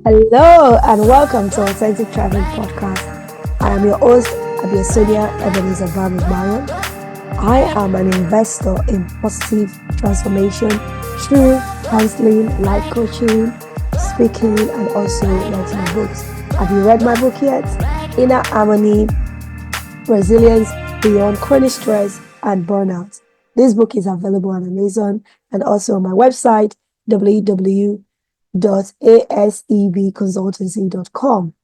Hello and welcome to Authentic Traveling Podcast. I am your host, Abiosonia Ebenezer Marion. I am an investor in positive transformation through counseling, life coaching, speaking, and also writing books. Have you read my book yet? Inner Harmony, Resilience Beyond Chronic Stress and Burnout. This book is available on Amazon and also on my website, www.asebconsultancy.com.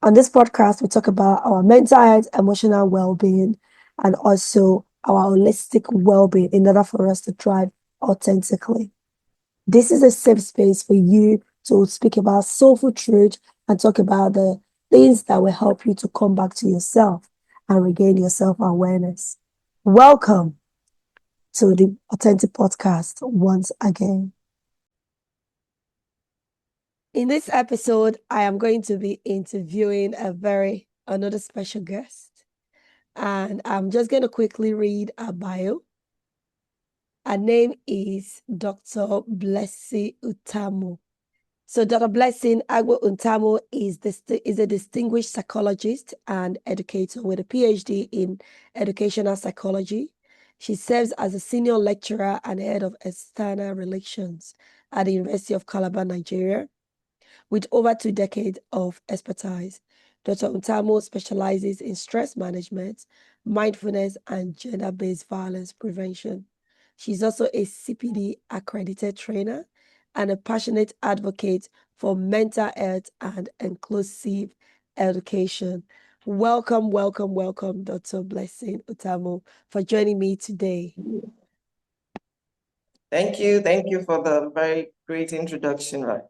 On this podcast, we talk about our mental health, emotional well-being, and also our holistic well-being in order for us to thrive authentically. This is a safe space for you to speak about soulful truth and talk about the things that will help you to come back to yourself and regain your self-awareness. Welcome to the Authentic Podcast once again. In this episode, I am going to be interviewing another special guest. And I'm just going to quickly read her bio. Her name is Dr. Blessy Ntamu. So Dr. Blessy Ntamu is a distinguished psychologist and educator with a PhD in educational psychology. She serves as a senior lecturer and head of external relations at the University of Calabar, Nigeria. With over 2 decades of expertise, Dr. Ntamu specializes in stress management, mindfulness, and gender-based violence prevention. She's also a CPD accredited trainer and a passionate advocate for mental health and inclusive education. Welcome, Dr. Blessy Ntamu, for joining me today. Thank you for the very great introduction, right?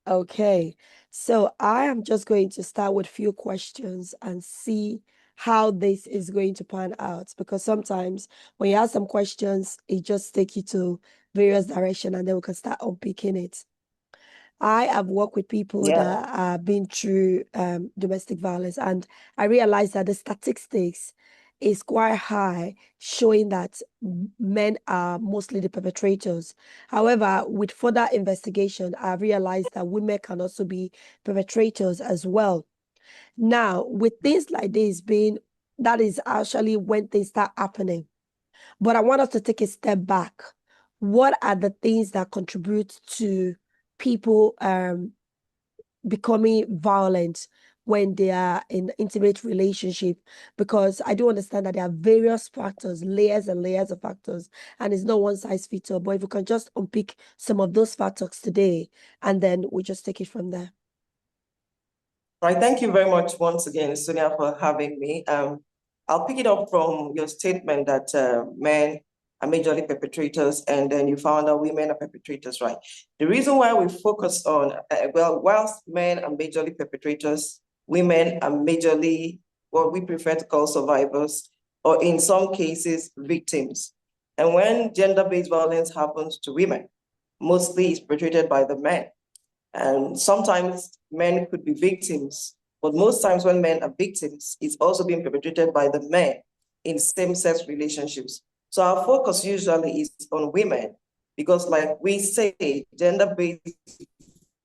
Okay, so I am just going to start with a few questions and see how this is going to pan out, because sometimes when you ask some questions, it just takes you to various directions and then we can start unpicking it. I have worked with people that have been through domestic violence, and I realized that the statistics is quite high, showing that men are mostly the perpetrators. However, with further investigation, I realized that women can also be perpetrators as well. Now, with things like this that is actually when things start happening. But I want us to take a step back. What are the things that contribute to people becoming violent when they are in intimate relationship? Because I do understand that there are various factors, layers and layers of factors, and it's not one size fits all. But if we can just unpick some of those factors today, and then we just take it from there. Right. Thank you very much once again, Sonia, for having me. I'll pick it up from your statement that men are majorly perpetrators, and then you found out women are perpetrators, right? The reason why we focus on, whilst men are majorly perpetrators, women are majorly what we prefer to call survivors, or in some cases, victims. And when gender-based violence happens to women, mostly it's perpetrated by the men. And sometimes men could be victims, but most times when men are victims, it's also being perpetrated by the men in same-sex relationships. So our focus usually is on women because, like we say, gender-based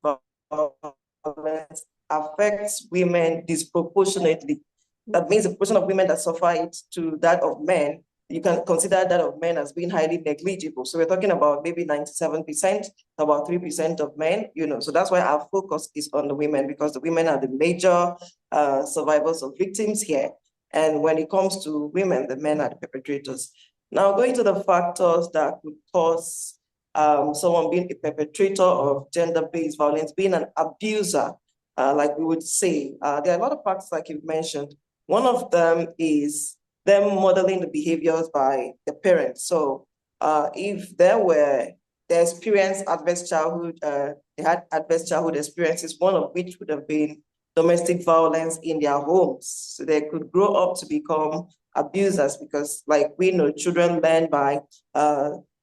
violence affects women disproportionately. That means the proportion of women that suffer it to that of men, you can consider that of men as being highly negligible. So we're talking about maybe 97%, about 3% of men, So that's why our focus is on the women, because the women are the major survivors of victims here. And when it comes to women, the men are the perpetrators. Now, going to the factors that could cause someone being a perpetrator of gender-based violence, being an abuser, like we would say, there are a lot of factors like you've mentioned. One of them is them modeling the behaviors by the parents. So if they experienced adverse childhood, they had adverse childhood experiences, one of which would have been domestic violence in their homes. So they could grow up to become abusers because, like we know, children learn by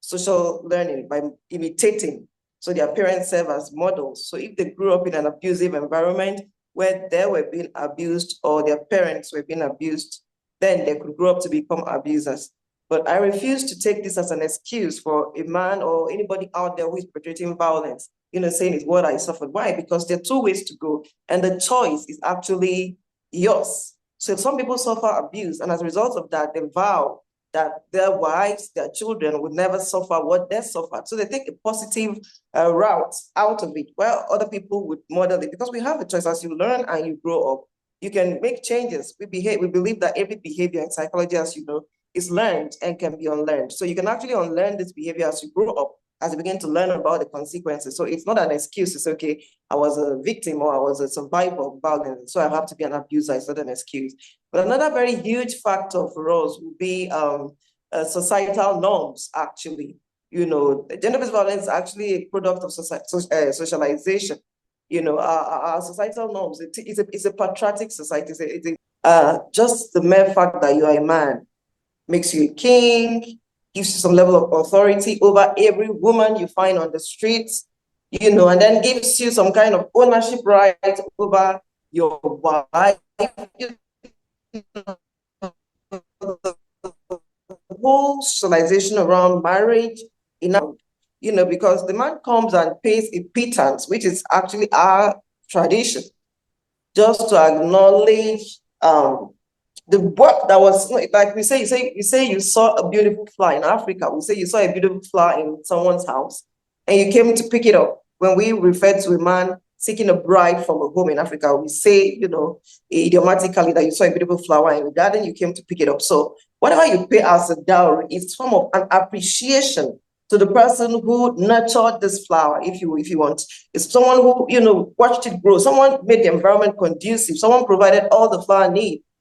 social learning, by imitating. So their parents serve as models. So if they grew up in an abusive environment where they were being abused or their parents were being abused, then they could grow up to become abusers. But I refuse to take this as an excuse for a man or anybody out there who is perpetrating violence saying it's what I suffered. Why? Because there are two ways to go, and the choice is actually yours. So some people suffer abuse, and as a result of that, they vow that their wives, their children would never suffer what they suffered. So they take a positive route out of it, while other people would model it. Because we have a choice. As you learn and you grow up, you can make changes. We believe that every behavior in psychology, as you know, is learned and can be unlearned. So you can actually unlearn this behavior as you grow up, as you begin to learn about the consequences. So it's not an excuse to say, okay, I was a victim or I was a survivor of violence, so I have to be an abuser. It's not an excuse. But another very huge factor for us would be societal norms, actually. Gender-based violence is actually a product of socialization. Our societal norms, it's a patriotic society. Just the mere fact that you are a man makes you a king, gives you some level of authority over every woman you find on the streets, and then gives you some kind of ownership right over your wife. The whole socialization around marriage, because the man comes and pays a pittance, which is actually our tradition, just to acknowledge the work that was, like we say, you say you saw a beautiful flower in Africa. We say you saw a beautiful flower in someone's house and you came to pick it up. When we refer to a man seeking a bride from a home in Africa, we say, idiomatically, that you saw a beautiful flower in the garden, you came to pick it up. So whatever you pay as a dowry is form of an appreciation to the person who nurtured this flower, if you want. It's someone who, watched it grow. Someone made the environment conducive. Someone provided all the flower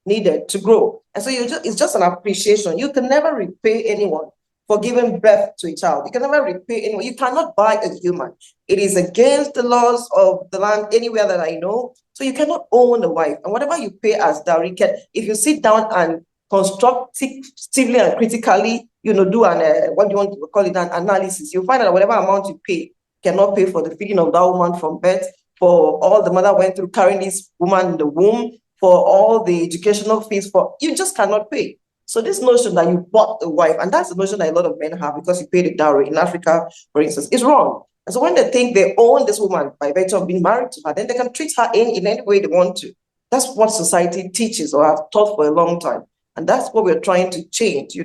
needed to grow. And so it's just an appreciation. You can never repay anyone for giving birth to a child. You can never repay anyone. You cannot buy a human. It is against the laws of the land anywhere that I know. So you cannot own a wife. And whatever you pay as dowry, if you sit down and constructively and critically, do an, what do you want to call it, an analysis, you'll find that whatever amount you pay cannot pay for the feeding of that woman from birth, for all the mother went through carrying this woman in the womb, for all the educational fees, you just cannot pay. So this notion that you bought a wife, and that's the notion that a lot of men have because you paid a dowry in Africa, for instance, is wrong. And so when they think they own this woman by virtue of being married to her, then they can treat her in any way they want to. That's what society teaches or has taught for a long time. And that's what we're trying to change,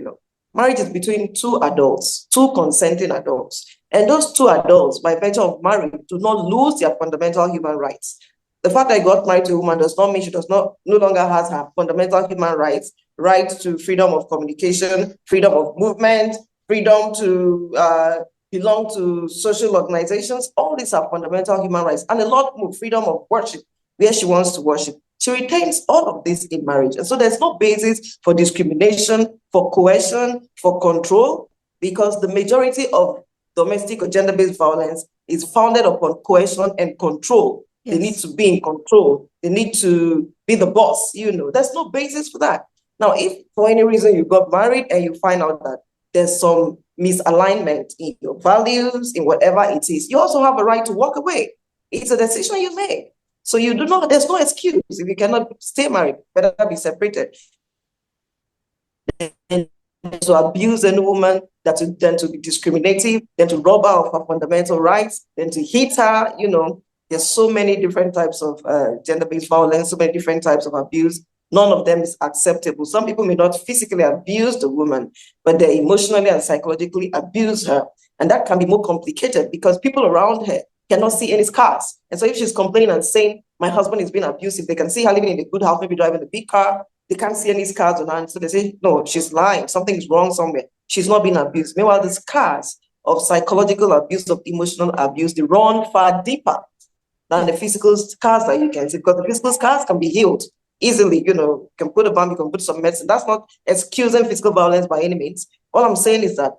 Marriage is between two adults, two consenting adults. And those two adults, by virtue of marriage, do not lose their fundamental human rights. The fact that I got married to a woman does not mean she no longer has her fundamental human rights, right to freedom of communication, freedom of movement, freedom to belong to social organizations. All these are fundamental human rights, and a lot more, freedom of worship, where she wants to worship. She retains all of this in marriage. And so there's no basis for discrimination, for coercion, for control, because the majority of domestic or gender-based violence is founded upon coercion and control. Yes. They need to be in control. They need to be the boss, There's no basis for that. Now, if for any reason you got married and you find out that there's some misalignment in your values, in whatever it is, you also have a right to walk away. It's a decision you make. So there's no excuse if you cannot stay married, better be separated. And to abuse a woman, then to be discriminative, then to rob her of her fundamental rights, then to hit her, There's so many different types of gender-based violence, so many different types of abuse. None of them is acceptable. Some people may not physically abuse the woman, but they emotionally and psychologically abuse her. And that can be more complicated because people around her cannot see any scars. And so if she's complaining and saying, my husband is being abusive, they can see her living in a good house, maybe driving a big car. They can't see any scars on her. And so they say, no, she's lying. Something's wrong somewhere. She's not being abused. Meanwhile, the scars of psychological abuse, of emotional abuse, they run far deeper than the physical scars that you can see, because the physical scars can be healed easily. You can put a balm, you can put some medicine. That's not excusing physical violence by any means. All I'm saying is that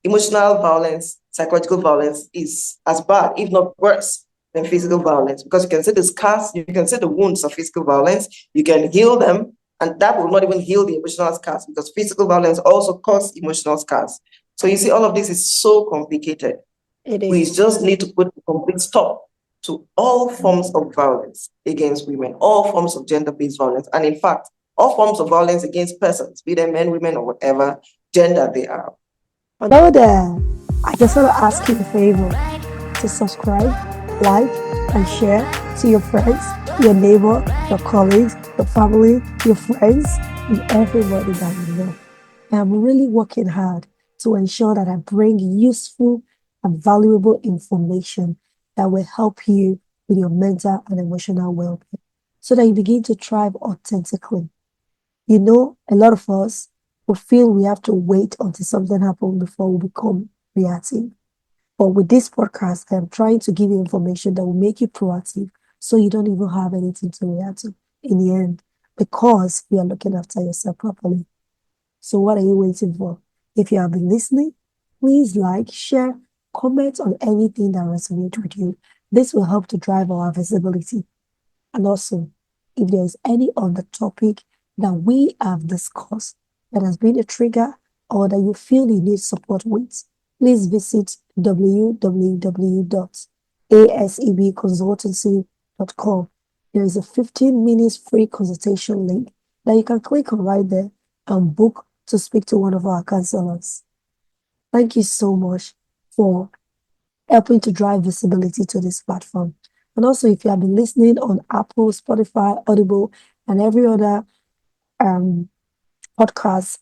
emotional violence, psychological violence is as bad, if not worse, than physical violence, because you can see the scars, you can see the wounds of physical violence, you can heal them, and that will not even heal the emotional scars, because physical violence also causes emotional scars. So you see, all of this is so complicated. It is. We just need to put a complete stop to all forms of violence against women, all forms of gender-based violence, and in fact, all forms of violence against persons, be they men, women, or whatever gender they are. Hello there. I just want to ask you a favor. to subscribe, like, and share to your friends, your neighbor, your colleagues, your family, your friends, and everybody that you know. I'm really working hard to ensure that I bring useful and valuable information that will help you with your mental and emotional well-being so that you begin to thrive authentically. You know, a lot of us will feel we have to wait until something happens before we become reactive. But with this podcast, I'm trying to give you information that will make you proactive so you don't even have anything to react to in the end because you are looking after yourself properly. So what are you waiting for? If you have been listening, please like, share, comment on anything that resonates with you. This will help to drive our visibility. And also, if there is any other topic that we have discussed that has been a trigger or that you feel you need support with, please visit www.asebconsultancy.com. There is a 15 minutes free consultation link that you can click on right there and book to speak to one of our counselors. Thank you so much for helping to drive visibility to this platform. And also, if you have been listening on Apple, Spotify, Audible, and every other um, podcast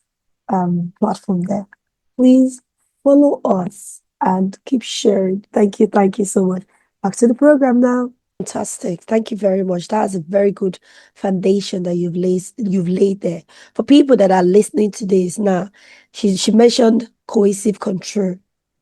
platform there, please follow us and keep sharing. Thank you so much. Back to the program now. Fantastic. Thank you very much. That's a very good foundation that you've laid there. For people that are listening to this now, she mentioned cohesive control.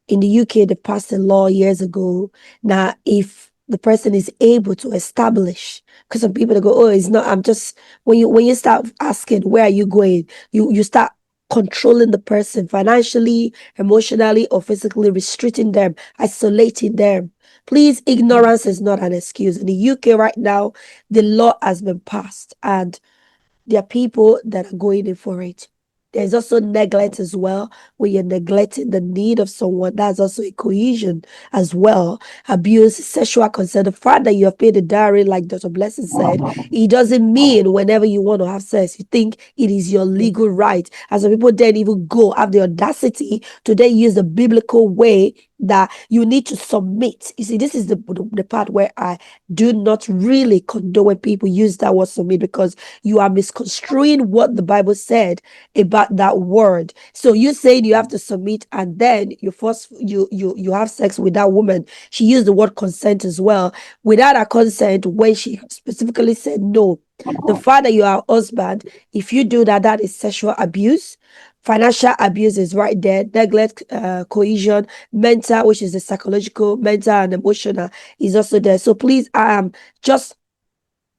In the UK, they passed a law years ago. Now, if the person is able to establish, because some people they go, oh, it's not, I'm just when you start asking where are you going, you start controlling the person financially, emotionally, or physically restricting them, isolating them. Please, ignorance is not an excuse. In the UK right now, the law has been passed and there are people that are going in for it. There's also neglect as well, when you're neglecting the need of someone. That's also a cohesion as well. Abuse, sexual consent. The fact that you have paid a dowry, like Dr. Blessing said, it doesn't mean whenever you want to have sex, you think it is your legal right. And some people then even go have the audacity to then use the biblical way that you need to submit. You see, this is the part where I do not really condone when people use that word submit, because you are misconstruing what the Bible said about that word. So you saying you have to submit, and then you have sex with that woman. She used the word consent as well. Without a consent, when she specifically said no, the fact that you are a husband, if you do that, that is sexual abuse. Financial abuse is right there. Neglect, cohesion, mental, which is the psychological, mental, and emotional, is also there. So please, just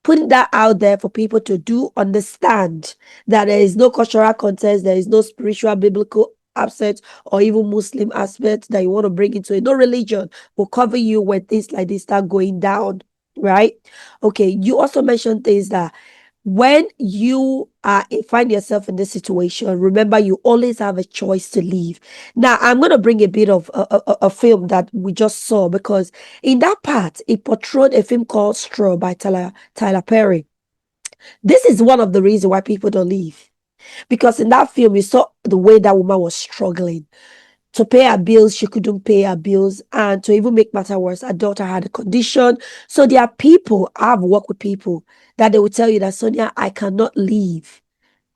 putting that out there for people to do understand that there is no cultural context, there is no spiritual, biblical aspect, or even Muslim aspect that you want to bring into it. No religion will cover you when things like this start going down, right? Okay, you also mentioned things that when you find yourself in this situation, remember you always have a choice to leave. Now, I'm going to bring a bit of a film that we just saw, because in that part, it portrayed a film called Straw by Tyler Perry. This is one of the reasons why people don't leave. Because in that film, you saw the way that woman was struggling to pay her bills. She couldn't pay her bills, and to even make matter worse, her daughter had a condition. So there are people, I've worked with people that they will tell you that, Sonia, I cannot leave,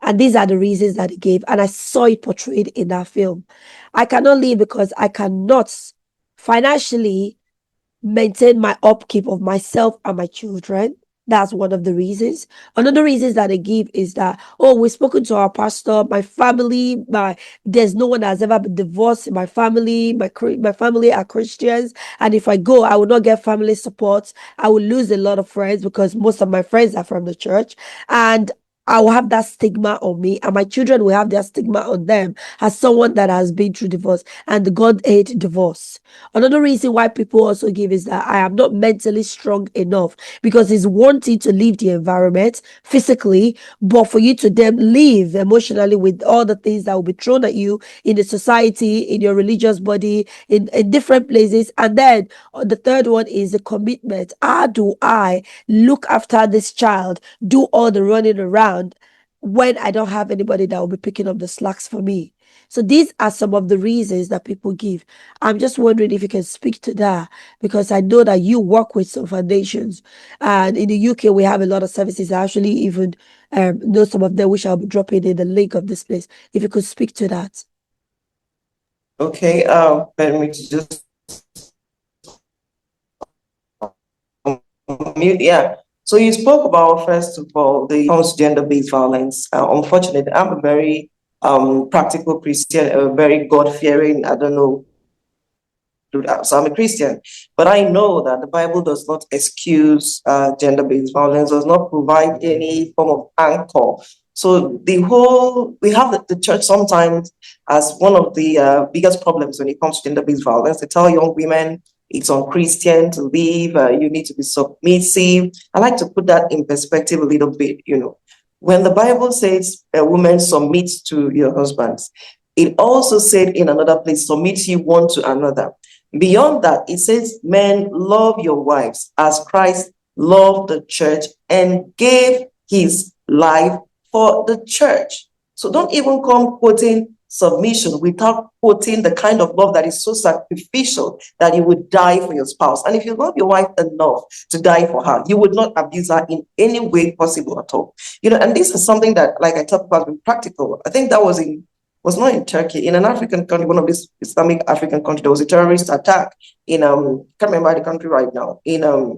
and these are the reasons that they gave, and I saw it portrayed in that film. I cannot leave because I cannot financially maintain my upkeep of myself and my children. That's one of the reasons. Another reasons that they give is that, oh, we've spoken to our pastor, my family, there's no one that has ever been divorced in my family. My family are Christians, and if I go, I will not get family support. I will lose a lot of friends because most of my friends are from the church, and I will have that stigma on me, and my children will have their stigma on them as someone that has been through divorce, and God hate divorce. Another reason why people also give is that I am not mentally strong enough, because it's wanting to leave the environment physically, but for you to then live emotionally with all the things that will be thrown at you in the society, in your religious body, in different places. And then the third one is the commitment. How do I look after this child, do all the running around when I don't have anybody that will be picking up the slacks for me? So these are some of the reasons that people give. I'm just wondering if you can speak to that, because I know that you work with some foundations, and in the UK we have a lot of services. I actually even know some of them, which I'll be dropping in the link of this place. If you could speak to that. Okay, let me just mute. Yeah. So you spoke about, first of all, the gender-based violence. Unfortunately, I'm a very practical Christian, a very God-fearing, I don't know, so I'm a Christian, but I know that the Bible does not excuse gender-based violence, does not provide any form of anchor. So we have the church sometimes as one of the biggest problems when it comes to gender-based violence. They tell young women it's unchristian to leave, you need to be submissive. I like to put that in perspective a little bit, When the Bible says a woman submits to your husbands, it also said in another place, submit ye one to another. Beyond that, it says, men, love your wives as Christ loved the church and gave his life for the church. So don't even come quoting submission without quoting the kind of love that is so sacrificial that you would die for your spouse. And if you love your wife enough to die for her, you would not abuse her in any way possible at all. And this is something that, like I talked about, being practical. I think that was not in Turkey, in an African country, one of these Islamic African countries. There was a terrorist attack in can't remember the country right now, in a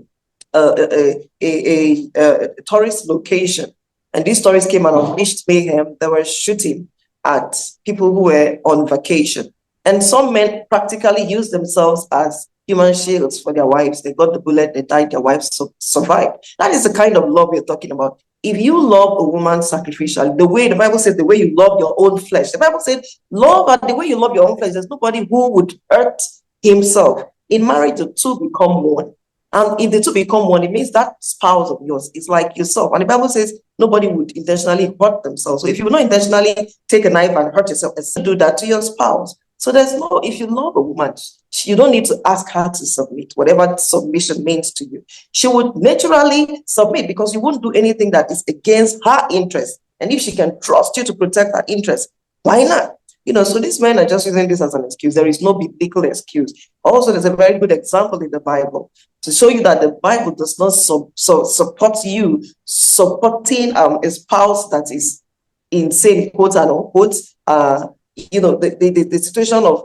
tourist location, and these tourists came and unleashed mayhem. They were shooting at people who were on vacation, and some men practically used themselves as human shields for their wives. They got the bullet, they died, their wives survived. That is the kind of love we're talking about. If you love a woman sacrificially, the way the Bible says, the way you love your own flesh, the Bible said, love her the way you love your own flesh. There's nobody who would hurt himself. In marriage, the two become one. And if the two become one, it means that spouse of yours is like yourself. And the Bible says nobody would intentionally hurt themselves. So if you will not intentionally take a knife and hurt yourself, do that to your spouse. So if you love a woman, you don't need to ask her to submit, whatever submission means to you. She would naturally submit because you won't do anything that is against her interest. And if she can trust you to protect her interest, why not? So these men are just using this as an excuse. There is no biblical excuse. Also, there's a very good example in the Bible to show you that the Bible does not support you supporting a spouse that is insane, quote and unquote. The situation of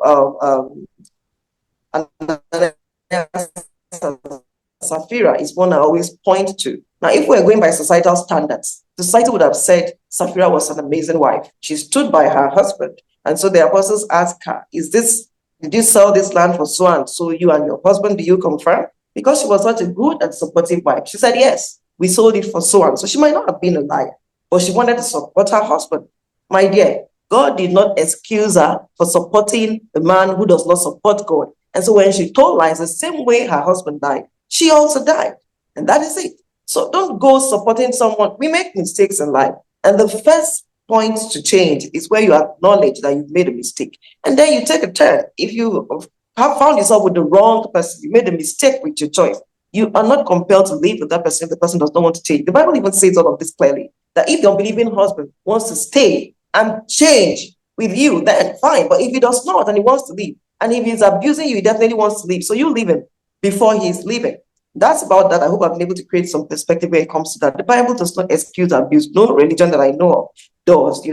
Sapphira is one I always point to. Now, if we're going by societal standards, society would have said Sapphira was an amazing wife. She stood by her husband. And so the apostles asked her, did you sell this land for so and so, you and your husband, do you confirm? Because she was such a good and supportive wife. She said, yes, we sold it for so and so. She might not have been a liar, but she wanted to support her husband. My dear, God did not excuse her for supporting a man who does not support God. And so when she told lies, the same way her husband died, she also died. And that is it. So don't go supporting someone. We make mistakes in life. And the first point to change is where you acknowledge that you've made a mistake. And then you take a turn. If you have found yourself with the wrong person, you made a mistake with your choice, you are not compelled to live with that person if the person does not want to change. The Bible even says all of this clearly, that if the unbelieving husband wants to stay and change with you, then fine. But if he does not and he wants to leave, and if he's abusing you, he definitely wants to leave. So you leave him before he's leaving. That's about that. I hope I've been able to create some perspective when it comes to that. The Bible does not excuse abuse. No religion that I know of does,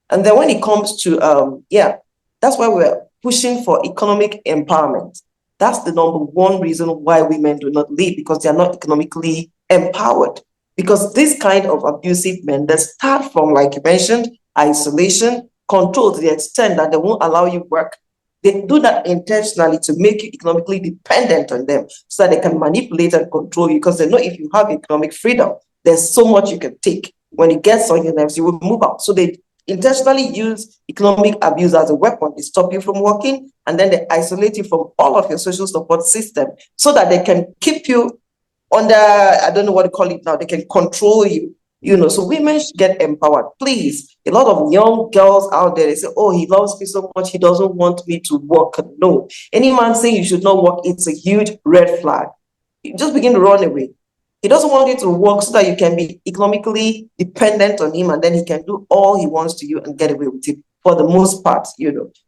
And then when it comes to, that's why we're pushing for economic empowerment. That's the number one reason why women do not leave, because they are not economically empowered. Because this kind of abusive men, they start from, like you mentioned, isolation, control to the extent that they won't allow you work. They do that intentionally to make you economically dependent on them so that they can manipulate and control you, because they know if you have economic freedom, there's so much you can take. When it gets on your nerves, you will move out. So they intentionally use economic abuse as a weapon. They stop you from working, and then they isolate you from all of your social support system so that they can keep you under, I don't know what to call it now, they can control you. So women should get empowered. Please, a lot of young girls out there, they say, oh, he loves me so much, he doesn't want me to work. No. Any man saying you should not work, it's a huge red flag. You just begin to run away. He doesn't want you to work so that you can be economically dependent on him, and then he can do all he wants to you and get away with it for the most part,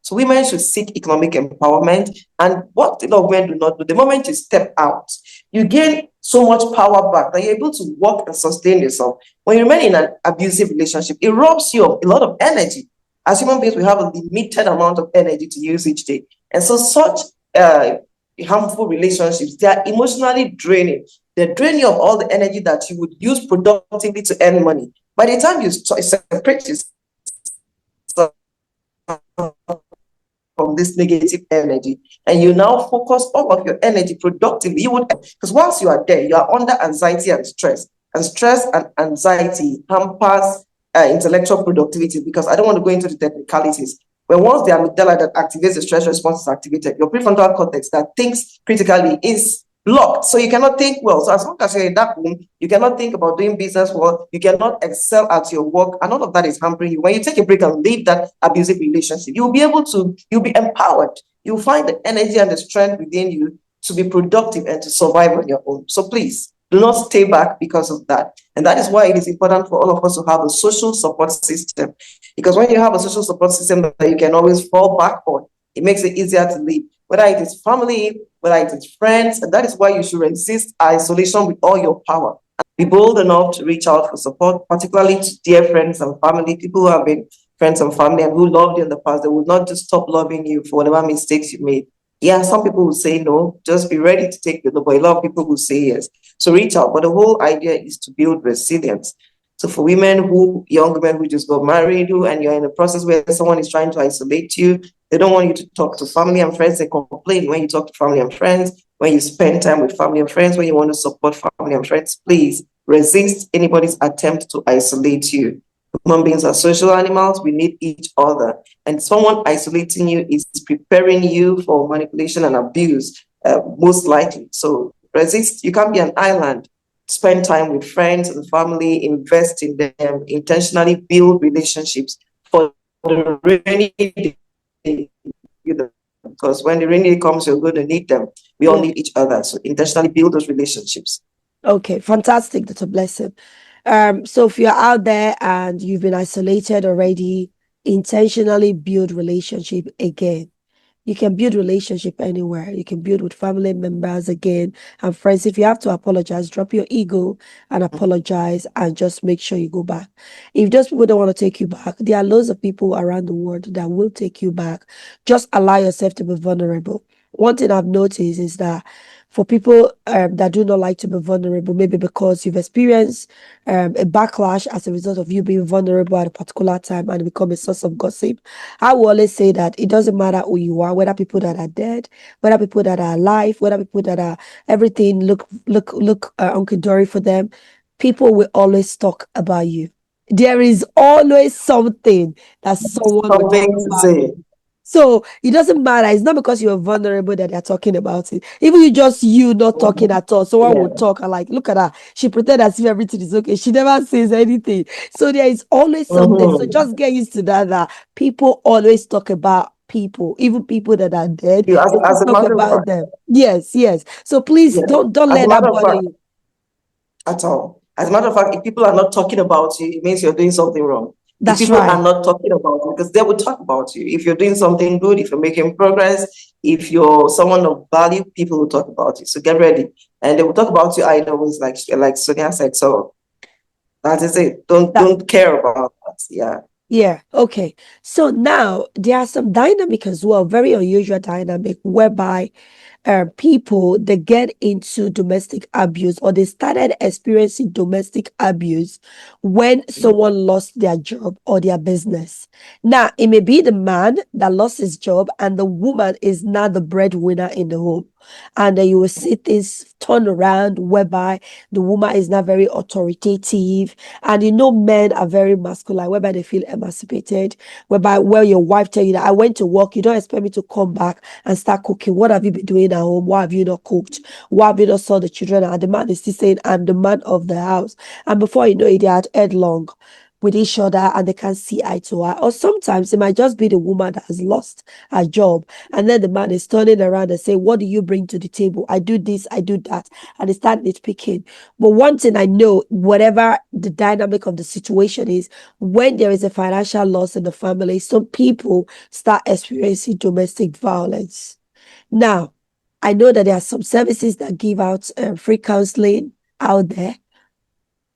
So women should seek economic empowerment. And what a lot of men do not do, the moment you step out, you gain so much power back that you're able to work and sustain yourself. When you remain in an abusive relationship, it robs you of a lot of energy. As human beings, we have a limited amount of energy to use each day. And so such harmful relationships, they are emotionally draining. They drain you of all the energy that you would use productively to earn money. By the time you separate yourself from this negative energy and you now focus all of your energy productively, you would, because once you are there, you are under anxiety and stress. And stress and anxiety hampers intellectual productivity, because I don't want to go into the technicalities. But once the amygdala that activates the stress response is activated, your prefrontal cortex that thinks critically is blocked. So you cannot think well. So as long as you're in that room, you cannot think about doing business well, you cannot excel at your work, and all of that is hampering you. When you take a break and leave that abusive relationship, you'll be empowered. You'll find the energy and the strength within you to be productive and to survive on your own. So please, do not stay back because of that. And that is why it is important for all of us to have a social support system. Because when you have a social support system that you can always fall back on, it makes it easier to live. Whether it is family, whether it is friends, and that is why you should resist isolation with all your power. Be bold enough to reach out for support, particularly to dear friends and family, people who have been friends and family and who loved you in the past. They would not just stop loving you for whatever mistakes you made. Yeah, some people will say no, just be ready to take the no, but a lot of people will say yes. So reach out. But the whole idea is to build resilience. So for young women who just got married, and you're in a process where someone is trying to isolate you, they don't want you to talk to family and friends. They complain when you talk to family and friends, when you spend time with family and friends, when you want to support family and friends. Please resist anybody's attempt to isolate you. Human beings are social animals. We need each other. And someone isolating you is preparing you for manipulation and abuse, most likely. So resist. You can't be an island. Spend time with friends and family, invest in them, intentionally build relationships for the rainy day. Because when the rainy day comes, you're going to need them. We all need each other. So intentionally build those relationships. Okay, fantastic, Dr. Blessing. So if you're out there and you've been isolated already, intentionally build relationship again. You can build relationship anywhere. You can build with family members again and friends. If you have to apologize, drop your ego and apologize and just make sure you go back. If those people don't want to take you back, there are loads of people around the world that will take you back. Just allow yourself to be vulnerable. One thing I've noticed is that for people that do not like to be vulnerable, maybe because you've experienced a backlash as a result of you being vulnerable at a particular time and become a source of gossip, I will always say that it doesn't matter who you are, whether people that are dead, whether people that are alive, whether people that are everything look Uncle Dory for them, people will always talk about you. There is always something that someone will talk Something to about say. you. So it doesn't matter. It's not because you're vulnerable that they're talking about it. Even you not talking at all, someone will talk and like, look at her. She pretend as if everything is okay. She never says anything. So there is always something. So just get used to that people always talk about people, even people that are dead. They As a talk matter of about fact, them. Yes. So please don't as a let that matter of bother fact, you. at all. As a matter of fact, if people are not talking about you, it means you're doing something wrong. If That's people are right. not talking about you, because they will talk about you. If you're doing something good, if you're making progress, if you're someone of value, people will talk about you. So get ready. And they will talk about you. I know it's like Sonia said. So that is it. Don't care about that. Yeah. Yeah, okay. So now there are some dynamic as well, very unusual dynamic whereby people they get into domestic abuse or they started experiencing domestic abuse when someone lost their job or their business. Now, it may be the man that lost his job and the woman is now the breadwinner in the home. And then you will see things turn around whereby the woman is not very authoritative. And men are very masculine, whereby they feel emancipated, whereby your wife tell you that I went to work, you don't expect me to come back and start cooking. What have you been doing at home? Why have you not cooked? Why have you not saw the children? And the man is still saying, I'm the man of the house. And before you know it, they had headlong. with each other and they can't see eye to eye. Or sometimes it might just be the woman that has lost her job. And then the man is turning around and saying, what do you bring to the table? I do this, I do that. And they start nitpicking. But one thing I know, whatever the dynamic of the situation is, when there is a financial loss in the family, some people start experiencing domestic violence. Now, I know that there are some services that give out free counseling out there.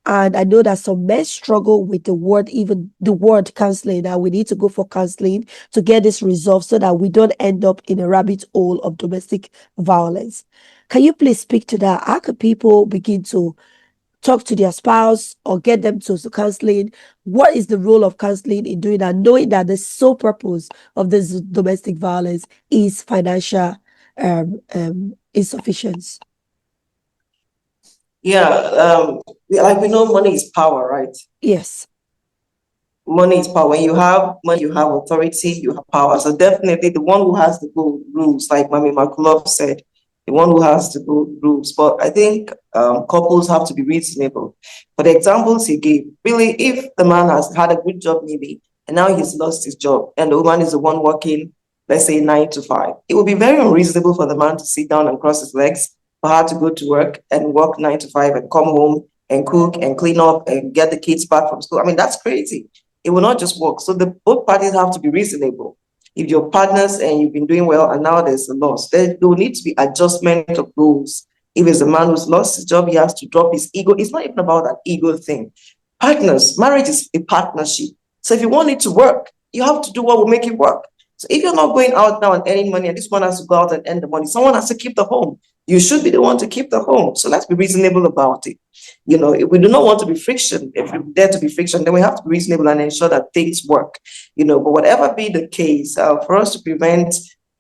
And I know that some men struggle with even the word counseling, that we need to go for counseling to get this resolved so that we don't end up in a rabbit hole of domestic violence. Can you please speak to that? How can people begin to talk to their spouse or get them to counseling? What is the role of counseling in doing that, knowing that the sole purpose of this domestic violence is financial insufficiency? Yeah, like we know money is power, right? Yes. Money is power. When you have money, you have authority, you have power. So definitely the one who has the good rules, like Mami Makulov said, the one who has the good rules. But I think couples have to be reasonable. For the examples he gave, really, if the man has had a good job maybe, and now he's lost his job, and the woman is the one working, let's say 9 to 5, it would be very unreasonable for the man to sit down and cross his legs, for her to go to work and work 9 to 5 and come home and cook and clean up and get the kids back from school. I mean, that's crazy. It will not just work. So the both parties have to be reasonable. If you're partners and you've been doing well and now there's a loss, there will need to be adjustment of rules. If it's a man who's lost his job, he has to drop his ego. It's not even about that ego thing. Partners, marriage is a partnership. So if you want it to work, you have to do what will make it work. So if you're not going out now and earning money, and this one has to go out and earn the money, someone has to keep the home. You should be the one to keep the home. So let's be reasonable about it. You know, if we do not want to be friction, if we dare to be friction, then we have to be reasonable and ensure that things work. You know, but whatever be the case, for us to prevent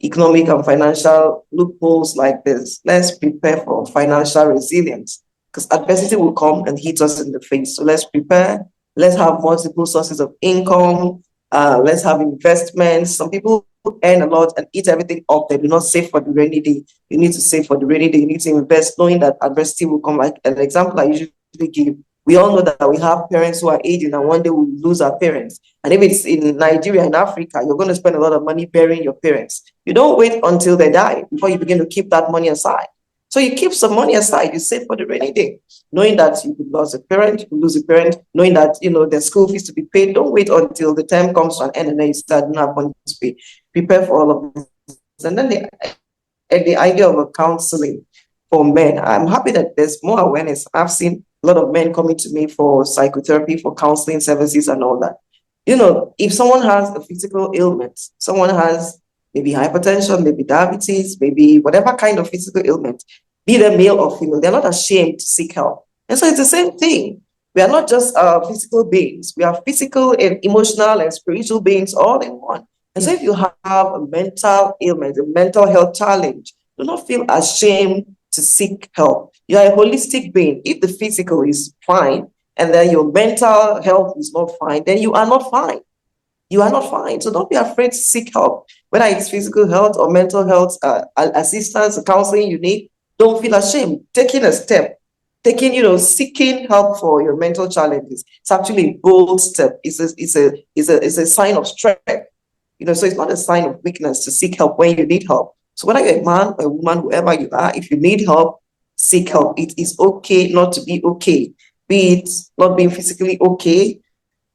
economic and financial loopholes like this, let's prepare for financial resilience, because adversity will come and hit us in the face. So let's prepare. Let's have multiple sources of income. Let's have investments. Some people earn a lot and eat everything up. They do not save for the rainy day. You need to save for the rainy day. You need to invest, knowing that adversity will come. Like an example I usually give, we all know that we have parents who are aging and one day we'll lose our parents. And if it's in Nigeria, in Africa, you're going to spend a lot of money burying your parents. You don't wait until they die before you begin to keep that money aside. So you keep some money aside, you save for the rainy day, knowing that you could lose a parent, you could lose a parent, knowing that, you know, there's school fees to be paid. Don't wait until the time comes to an end and then you start not have money to pay. Prepare for all of this. And then the idea of a counseling for men, I'm happy that there's more awareness. I've seen a lot of men coming to me for psychotherapy, for counseling services and all that. You know, if someone has a physical ailment, someone has maybe hypertension, maybe diabetes, maybe whatever kind of physical ailment, be they male or female, they're not ashamed to seek help. And so it's the same thing. We are not just physical beings. We are physical and emotional and spiritual beings all in one. And so if you have a mental ailment, a mental health challenge, do not feel ashamed to seek help. You are a holistic being. If the physical is fine and then your mental health is not fine, then you are not fine. You are not fine. So don't be afraid to seek help, whether it's physical health or mental health assistance, counseling you need. Don't feel ashamed. Taking a step, seeking help for your mental challenges. It's actually a bold step. It's a sign of strength. You know, so it's not a sign of weakness to seek help when you need help. So whether you're a man, a woman, whoever you are, if you need help, seek help. It is okay not to be okay. Be it not being physically okay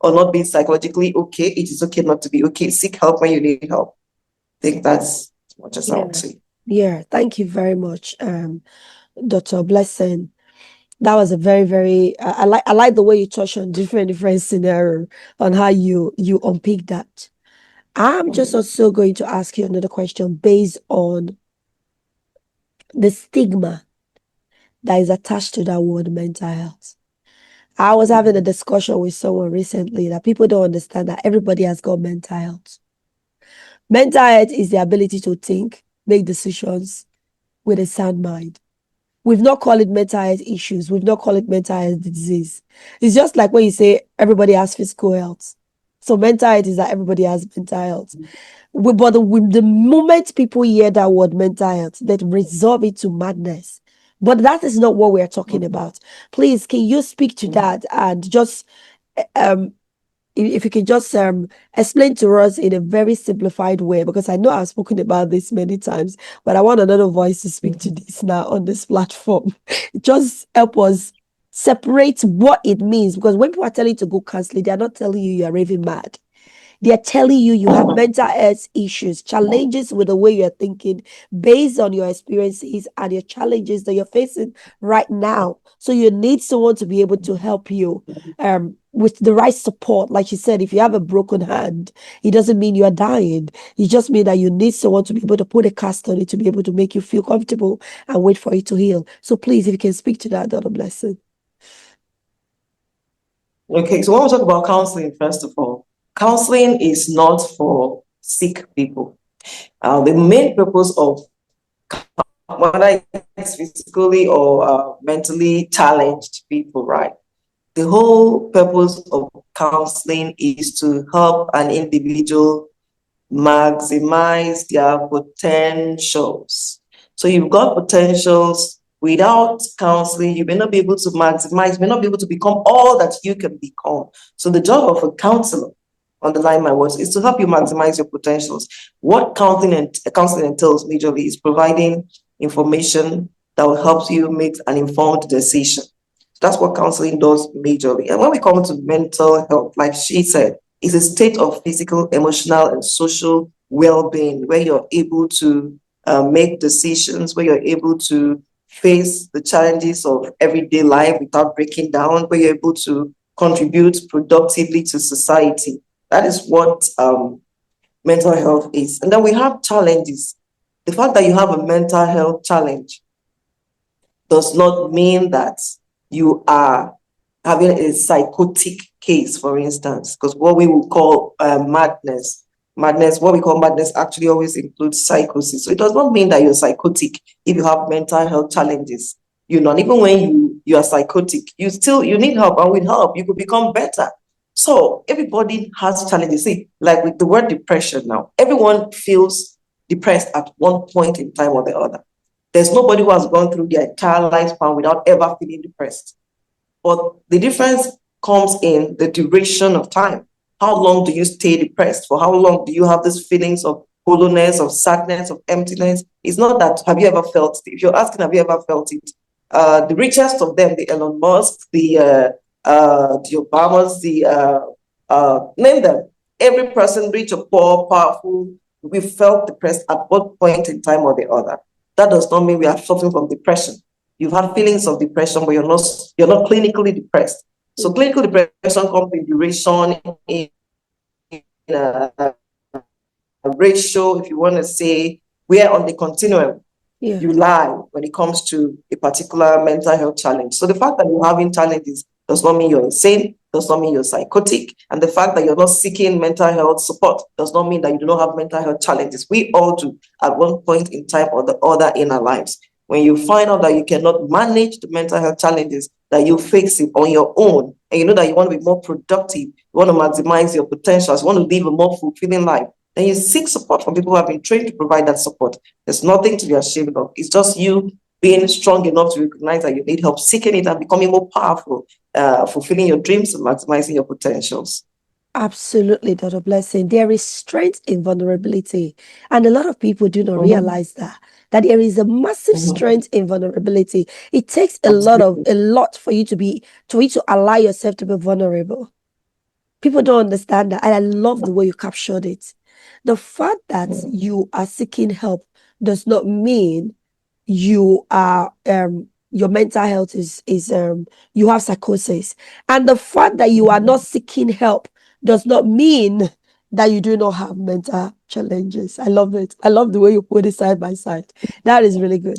or not being psychologically okay. It is okay not to be okay. Seek help when you need help. I think that's as much as I would say. Yeah, thank you very much, Dr. Blessing. That was a very, very I like the way you touch on different scenario on how you unpick that. I'm just also going to ask you another question based on the stigma that is attached to that word mental health. I was having a discussion with someone recently that people don't understand that everybody has got mental health. Mental health is the ability to think, make decisions with a sound mind. We've not called it mental health issues. We've not called it mental health disease. It's just like when you say everybody has physical health. So mental health is that everybody has mental health. But the moment people hear that word mental health, they resolve it to madness. But that is not what we're talking about. Please, can you speak to that and just if you can just explain to us in a very simplified way, because I know I've spoken about this many times, but I want another voice to speak to this now on this platform. Just help us separate what it means, because when people are telling you to go counseling, they are not telling you are raving mad. They are telling you have mental health issues, challenges with the way you're thinking based on your experiences and your challenges that you're facing right now. So you need someone to be able to help you with the right support. Like you said, if you have a broken hand, it doesn't mean you're dying. It just means that you need someone to be able to put a cast on it to be able to make you feel comfortable and wait for it to heal. So please, if you can speak to that, Dr. Blessing. Okay, so when we talk about counseling, first of all, counseling is not for sick people. The main purpose of whether it's physically or mentally challenged people, right? The whole purpose of counseling is to help an individual maximize their potentials. So you've got potentials. Without counseling, you may not be able to maximize, you may not be able to become all that you can become. So the job of a counselor, underline my words, is to help you maximize your potentials. What counseling entails majorly is providing information that will help you make an informed decision. That's what counseling does majorly. And when we come to mental health, like she said, it's a state of physical, emotional, and social well-being where you're able to make decisions, where you're able to face the challenges of everyday life without breaking down, where you're able to contribute productively to society. That is what mental health is. And then we have challenges. The fact that you have a mental health challenge does not mean that you are having a psychotic case, for instance, because what we would call what we call madness actually always includes psychosis. So it does not mean that you're psychotic if you have mental health challenges. You know, and even when you are psychotic, you need help, and with help, you could become better. So everybody has challenges. See, like with the word depression now, everyone feels depressed at one point in time or the other. There's nobody who has gone through their entire lifespan without ever feeling depressed. But the difference comes in the duration of time. How long do you stay depressed? For how long do you have these feelings of hollowness, of sadness, of emptiness? It's not that, have you ever felt it? If you're asking, have you ever felt it? The richest of them, the Elon Musk, the Obamas, name them. Every person, rich or poor, powerful, we felt depressed at one point in time or the other. That does not mean we are suffering from depression. You've had feelings of depression, but you're not clinically depressed. So clinical depression comes in duration, in a ratio, if you want to say, where on the continuum you lie when it comes to a particular mental health challenge. So the fact that you're having challenges does not mean you're insane, does not mean you're psychotic. And the fact that you're not seeking mental health support does not mean that you do not have mental health challenges. We all do at one point in time or the other in our lives. When you find out that you cannot manage the mental health challenges, that you face it on your own, and you know that you want to be more productive, you want to maximize your potentials, you want to live a more fulfilling life, then you seek support from people who have been trained to provide that support. There's nothing to be ashamed of. It's just you being strong enough to recognize that you need help, seeking it, and becoming more powerful, fulfilling your dreams and maximizing your potentials. Absolutely, Dr. Blessing. There is strength in vulnerability. And a lot of people do not realize that there is a massive strength in vulnerability. It takes a lot for you to allow yourself to be vulnerable. People don't understand that. And I love the way you captured it. The fact that you are seeking help does not mean you are your mental health is you have psychosis. And the fact that you are not seeking help does not mean that you do not have mental challenges. I love it. I love the way you put it side by side. That is really good.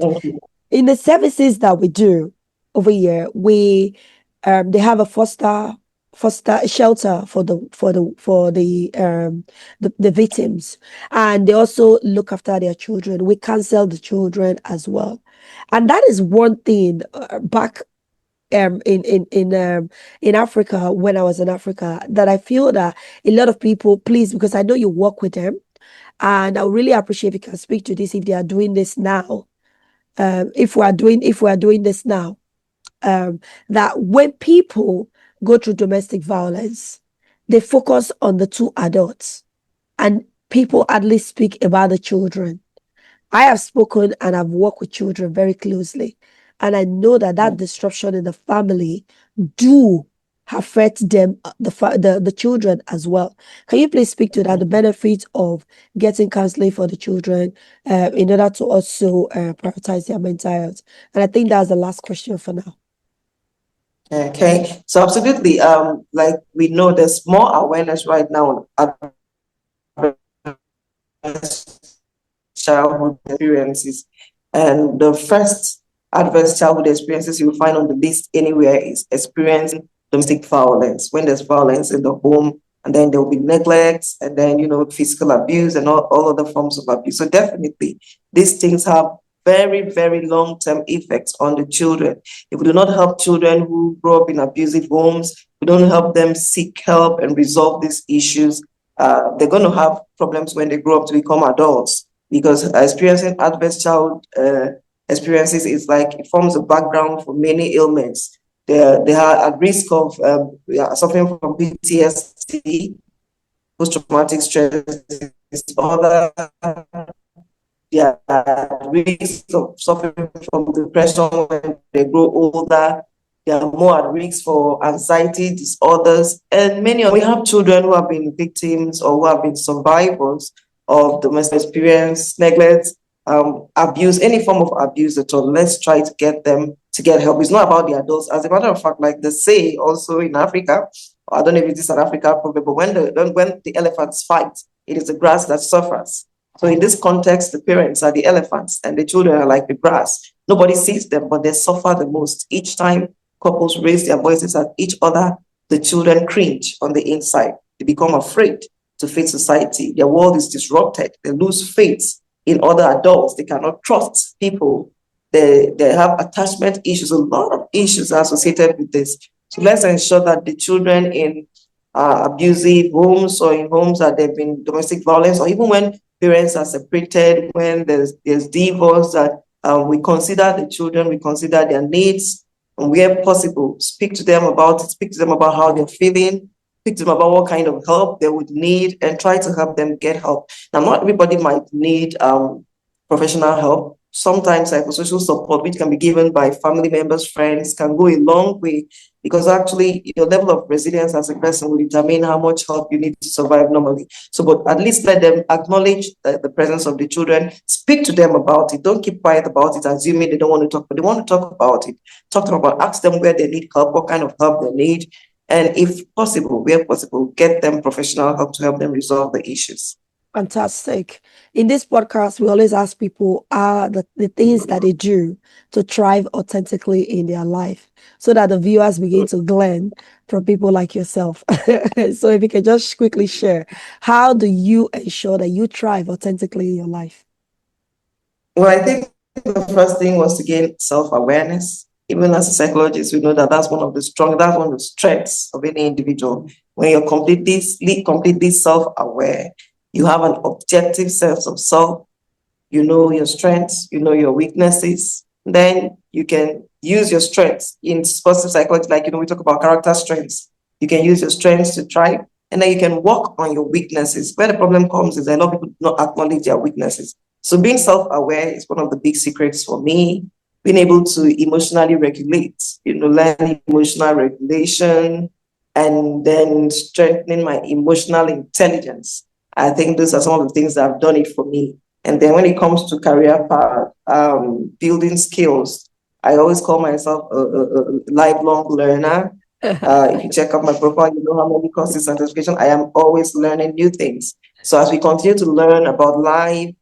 In the services that we do over here, they have a foster shelter for the victims, and they also look after their children. We counsel the children as well, and that is one thing back in Africa, when I was in Africa, that I feel that a lot of people, please, because I know you work with them, and I would really appreciate if you can speak to this if they are doing this now. If we are doing this now, that when people go through domestic violence, they focus on the two adults and people hardly speak about the children. I have spoken and I've worked with children very closely, and I know that that disruption in the family do affect them, the children as well. Can you please speak to that, the benefits of getting counseling for the children, in order to also prioritize their mental health? And I think that's the last question for now. Okay, so absolutely. Like we know, there's more awareness right now on childhood experiences, and the first adverse childhood experiences you will find on the list anywhere is experiencing domestic violence. When there's violence in the home, and then there will be neglect, and then physical abuse and all other forms of abuse. So definitely, these things have very, very long-term effects on the children. If we do not help children who grow up in abusive homes, we don't help them seek help and resolve these issues, they're going to have problems when they grow up to become adults, because experiencing adverse child experiences is like, it forms a background for many ailments. They are at risk of suffering from PTSD, post-traumatic stress disorder. They are at risk of suffering from depression when they grow older. They are more at risk for anxiety disorders. And we have children who have been victims or who have been survivors of domestic experience, neglect, abuse, any form of abuse at all. Let's try to get them to get help. It's not about the adults. As a matter of fact, like they say also in Africa, I don't know if it is an Africa problem, but when the elephants fight, it is the grass that suffers. So in this context, the parents are the elephants and the children are like the grass. Nobody sees them, but they suffer the most. Each time couples raise their voices at each other, the children cringe on the inside. They become afraid to face society. Their world is disrupted. They lose faith in other adults. They cannot trust people. They have attachment issues. A lot of issues are associated with this. So let's ensure that the children in abusive homes or in homes that they've been domestic violence, or even when parents are separated, when there's divorce, that we consider the children, we consider their needs, and where possible, speak to them about it, speak to them about how they're feeling, speak to them about what kind of help they would need, and try to help them get help. Now, not everybody might need professional help. Sometimes psychosocial support, which can be given by family members, friends, can go a long way, because actually your level of resilience as a person will determine how much help you need to survive normally. So, but at least let them acknowledge the presence of the children, speak to them about it. Don't keep quiet about it, assuming they don't want to talk, but they want to talk about it. Talk to them about, ask them where they need help, what kind of help they need, and if possible, where possible, get them professional help to help them resolve the issues. Fantastic. In this podcast, we always ask people the things that they do to thrive authentically in their life, so that the viewers begin to glean from people like yourself. So if you can just quickly share, how do you ensure that you thrive authentically in your life? Well, I think the first thing was to gain self-awareness. Even as a psychologist, we know that that's one of the strengths of any individual. When you're completely self-aware, you have an objective sense of self, you know your strengths, you know your weaknesses, then you can use your strengths in positive psychology. Like, we talk about character strengths. You can use your strengths to thrive, and then you can work on your weaknesses. Where the problem comes is that a lot of people do not acknowledge their weaknesses. So being self-aware is one of the big secrets for me. Being able to emotionally regulate, learn emotional regulation, and then strengthening my emotional intelligence. I think those are some of the things that have done it for me. And then when it comes to career path, building skills, I always call myself a lifelong learner. If you check out my profile, you know how many courses and certification. I am always learning new things. So as we continue to learn about life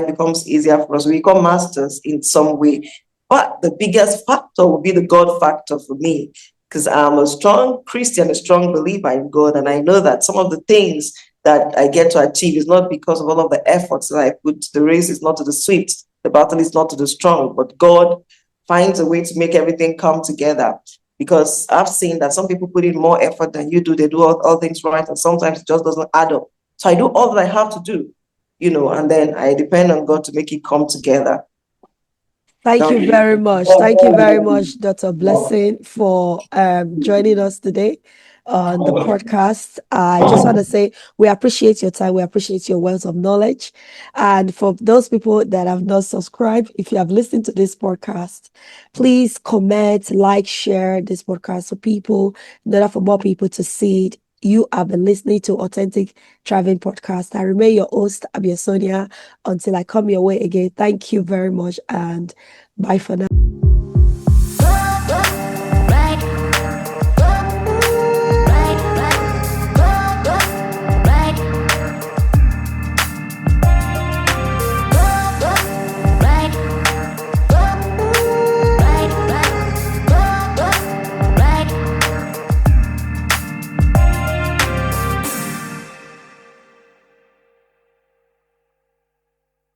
becomes easier for us. We become masters in some way. But the biggest factor will be the God factor for me, because I'm a strong Christian, a strong believer in God. And I know that some of the things that I get to achieve is not because of all of the efforts that I put. The race is not to the swift, the battle is not to the strong, but God finds a way to make everything come together. Because I've seen that some people put in more effort than you do. They do all things right, and sometimes it just doesn't add up. So I do all that I have to do, and then I depend on God to make it come together. Thank you very much. Thank you very much, Dr. Blessing, for joining us today. on the podcast. I just want to say we appreciate your time. We appreciate your wealth of knowledge. And for those people that have not subscribed, if you have listened to this podcast, please comment, like, share this podcast for people in order for more people to see it. You have been listening to Authentic Traveling Podcast. I remain your host, Abia Sonia. Until I come your way again, thank you very much and bye for now.